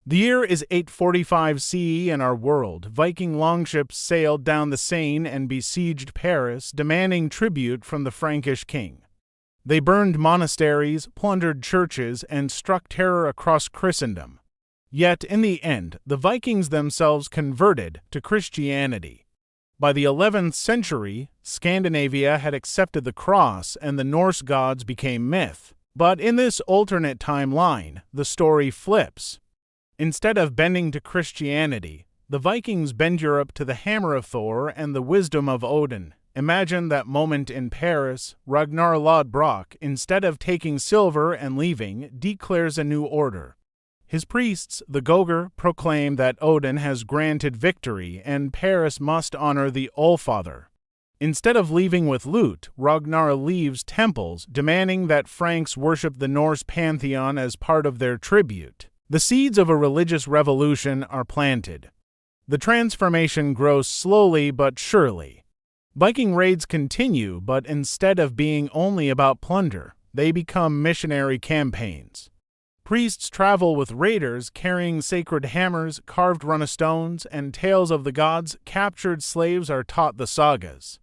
The year is 845 CE in our world. Viking longships sailed down the Seine and besieged Paris, demanding tribute from the Frankish king. They burned monasteries, plundered churches, and struck terror across Christendom. Yet, in the end, the Vikings themselves converted to Christianity. By the 11th century, Scandinavia had accepted the cross and the Norse gods became myth. But in this alternate timeline, the story flips. Instead of bending to Christianity, the Vikings bend Europe to the hammer of Thor and the wisdom of Odin. Imagine that moment in Paris. Ragnar Lodbrok, instead of taking silver and leaving, declares a new order. His priests, the Gogur, proclaim that Odin has granted victory and Paris must honor the Allfather. Instead of leaving with loot, Ragnar leaves temples, demanding that Franks worship the Norse pantheon as part of their tribute. The seeds of a religious revolution are planted. The transformation grows slowly but surely. Viking raids continue, but instead of being only about plunder, they become missionary campaigns. Priests travel with raiders carrying sacred hammers, carved runestones, and tales of the gods. Captured slaves are taught the sagas.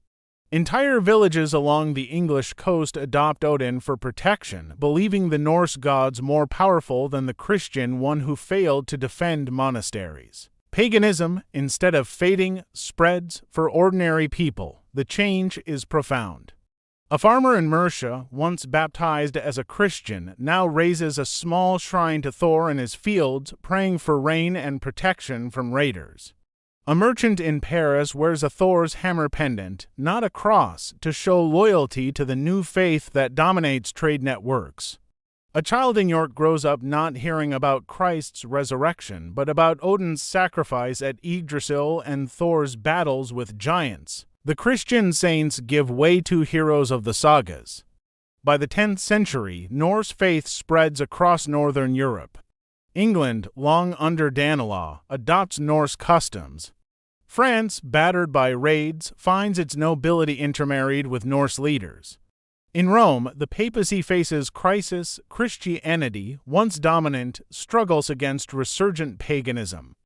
Entire villages along the English coast adopt Odin for protection, believing the Norse gods more powerful than the Christian one who failed to defend monasteries. Paganism, instead of fading, spreads for ordinary people. The change is profound. A farmer in Mercia, once baptized as a Christian, now raises a small shrine to Thor in his fields, praying for rain and protection from raiders. A merchant in Paris wears a Thor's hammer pendant, not a cross, to show loyalty to the new faith that dominates trade networks. A child in York grows up not hearing about Christ's resurrection, but about Odin's sacrifice at Yggdrasil and Thor's battles with giants. The Christian saints give way to heroes of the sagas. By the 10th century, Norse faith spreads across northern Europe. England, long under Danelaw, adopts Norse customs. France, battered by raids, finds its nobility intermarried with Norse leaders. In Rome, the papacy faces crisis. Christianity, once dominant, struggles against resurgent paganism.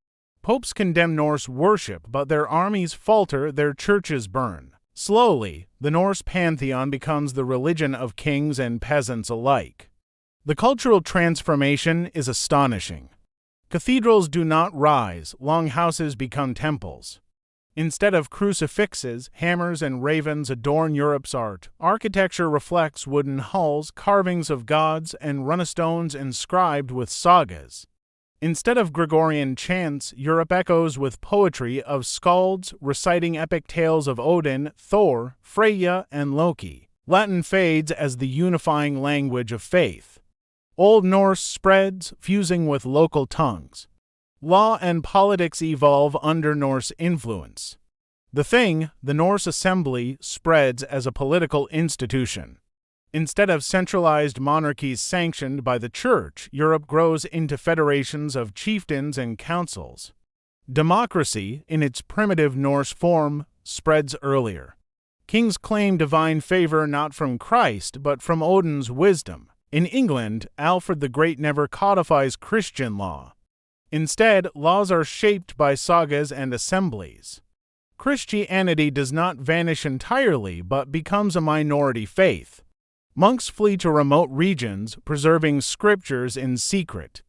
Popes condemn Norse worship, but their armies falter, their churches burn. Slowly, the Norse pantheon becomes the religion of kings and peasants alike. The cultural transformation is astonishing. Cathedrals do not rise, longhouses become temples. Instead of crucifixes, hammers and ravens adorn Europe's art. Architecture reflects wooden hulls, carvings of gods, and runestones inscribed with sagas. Instead of Gregorian chants, Europe echoes with poetry of skalds reciting epic tales of Odin, Thor, Freyja, and Loki. Latin fades as the unifying language of faith. Old Norse spreads, fusing with local tongues. Law and politics evolve under Norse influence. The Norse assembly, spreads as a political institution. Instead of centralized monarchies sanctioned by the church, Europe grows into federations of chieftains and councils. Democracy, in its primitive Norse form, spreads earlier. Kings claim divine favor not from Christ, but from Odin's wisdom. In England, Alfred the Great never codifies Christian law. Instead, laws are shaped by sagas and assemblies. Christianity does not vanish entirely, but becomes a minority faith. Monks flee to remote regions, preserving scriptures in secret.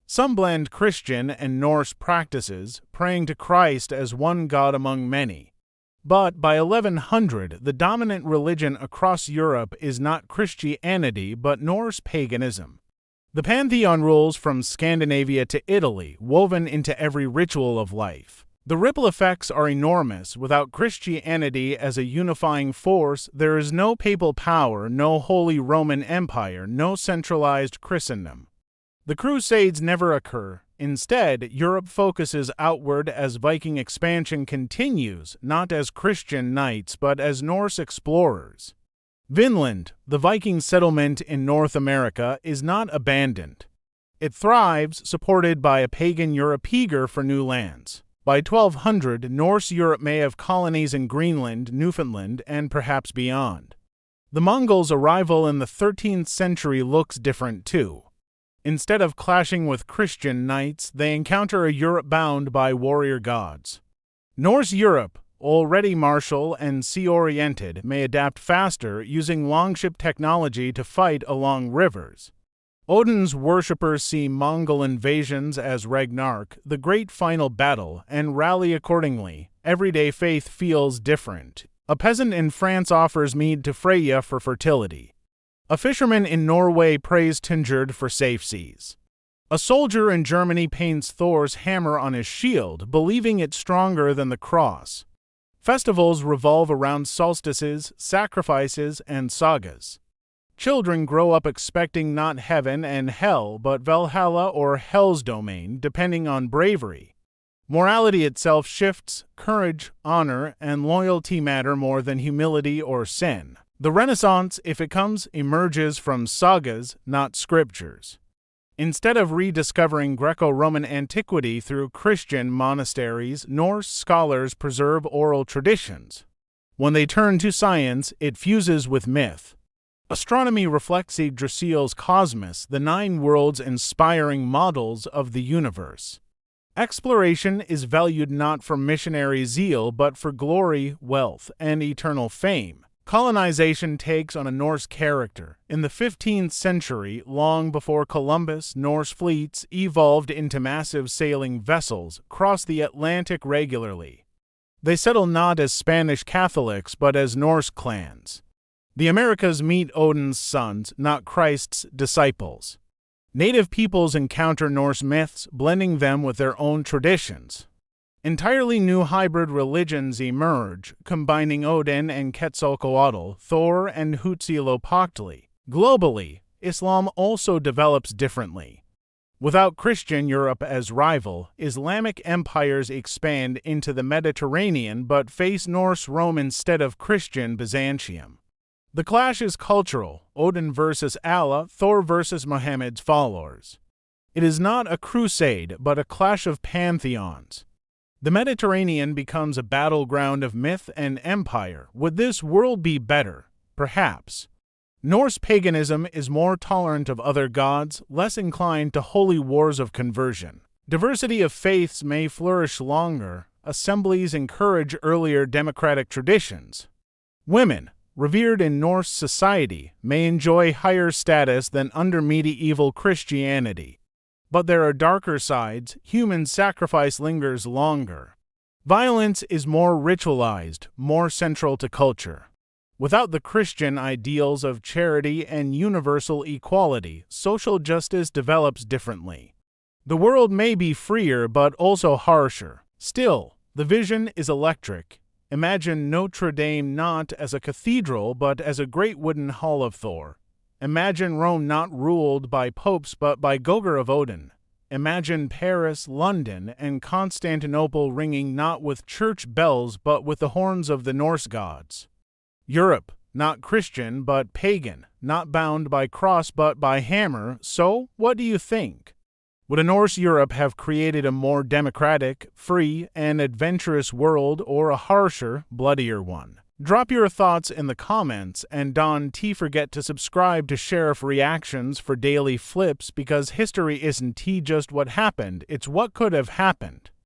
Some blend Christian and Norse practices, praying to Christ as one God among many. But by 1100, the dominant religion across Europe is not Christianity but Norse paganism. The pantheon rules from Scandinavia to Italy, woven into every ritual of life. The ripple effects are enormous. Without Christianity as a unifying force, there is no papal power, no Holy Roman Empire, no centralized Christendom. The Crusades never occur. Instead, Europe focuses outward as Viking expansion continues, not as Christian knights, but as Norse explorers. Vinland, the Viking settlement in North America, is not abandoned. It thrives, supported by a pagan Europe eager for new lands. By 1200, Norse Europe may have colonies in Greenland, Newfoundland, and perhaps beyond. The Mongols' arrival in the 13th century looks different too. Instead of clashing with Christian knights, they encounter a Europe bound by warrior gods. Norse Europe, already martial and sea-oriented, may adapt faster using longship technology to fight along rivers. Odin's worshippers see Mongol invasions as Ragnarok, the great final battle, and rally accordingly. Everyday faith feels different. A peasant in France offers mead to Freyja for fertility. A fisherman in Norway prays Tynjord for safe seas. A soldier in Germany paints Thor's hammer on his shield, believing it's stronger than the cross. Festivals revolve around solstices, sacrifices, and sagas. Children grow up expecting not heaven and hell, but Valhalla or Hell's domain, depending on bravery. Morality itself shifts, courage, honor, and loyalty matter more than humility or sin. The Renaissance, if it comes, emerges from sagas, not scriptures. Instead of rediscovering Greco-Roman antiquity through Christian monasteries, Norse scholars preserve oral traditions. When they turn to science, it fuses with myth. Astronomy reflects Yggdrasil's cosmos, the 9 worlds inspiring models of the universe. Exploration is valued not for missionary zeal, but for glory, wealth, and eternal fame. Colonization takes on a Norse character. In the 15th century, long before Columbus, Norse fleets evolved into massive sailing vessels, crossed the Atlantic regularly. They settle not as Spanish Catholics, but as Norse clans. The Americas meet Odin's sons, not Christ's disciples. Native peoples encounter Norse myths, blending them with their own traditions. Entirely new hybrid religions emerge, combining Odin and Quetzalcoatl, Thor and Huitzilopochtli. Globally, Islam also develops differently. Without Christian Europe as rival, Islamic empires expand into the Mediterranean but face Norse Rome instead of Christian Byzantium. The clash is cultural, Odin versus Allah, Thor versus Muhammad's followers. It is not a crusade, but a clash of pantheons. The Mediterranean becomes a battleground of myth and empire. Would this world be better? Perhaps. Norse paganism is more tolerant of other gods, less inclined to holy wars of conversion. Diversity of faiths may flourish longer. Assemblies encourage earlier democratic traditions. Women, revered in Norse society, may enjoy higher status than under medieval Christianity. But there are darker sides. Human sacrifice lingers longer. Violence is more ritualized, more central to culture. Without the Christian ideals of charity and universal equality, social justice develops differently. The world may be freer but also harsher. Still, the vision is electric. Imagine Notre Dame not as a cathedral but as a great wooden hall of Thor. Imagine Rome not ruled by popes but by Gogor of Odin. Imagine Paris, London, and Constantinople ringing not with church bells but with the horns of the Norse gods. Europe, not Christian but pagan, not bound by cross but by hammer. So, what do you think? Would a Norse Europe have created a more democratic, free, and adventurous world, or a harsher, bloodier one? Drop your thoughts in the comments, and don't forget to subscribe to Sheriff Reactions for daily flips, because history isn't just what happened, it's what could have happened.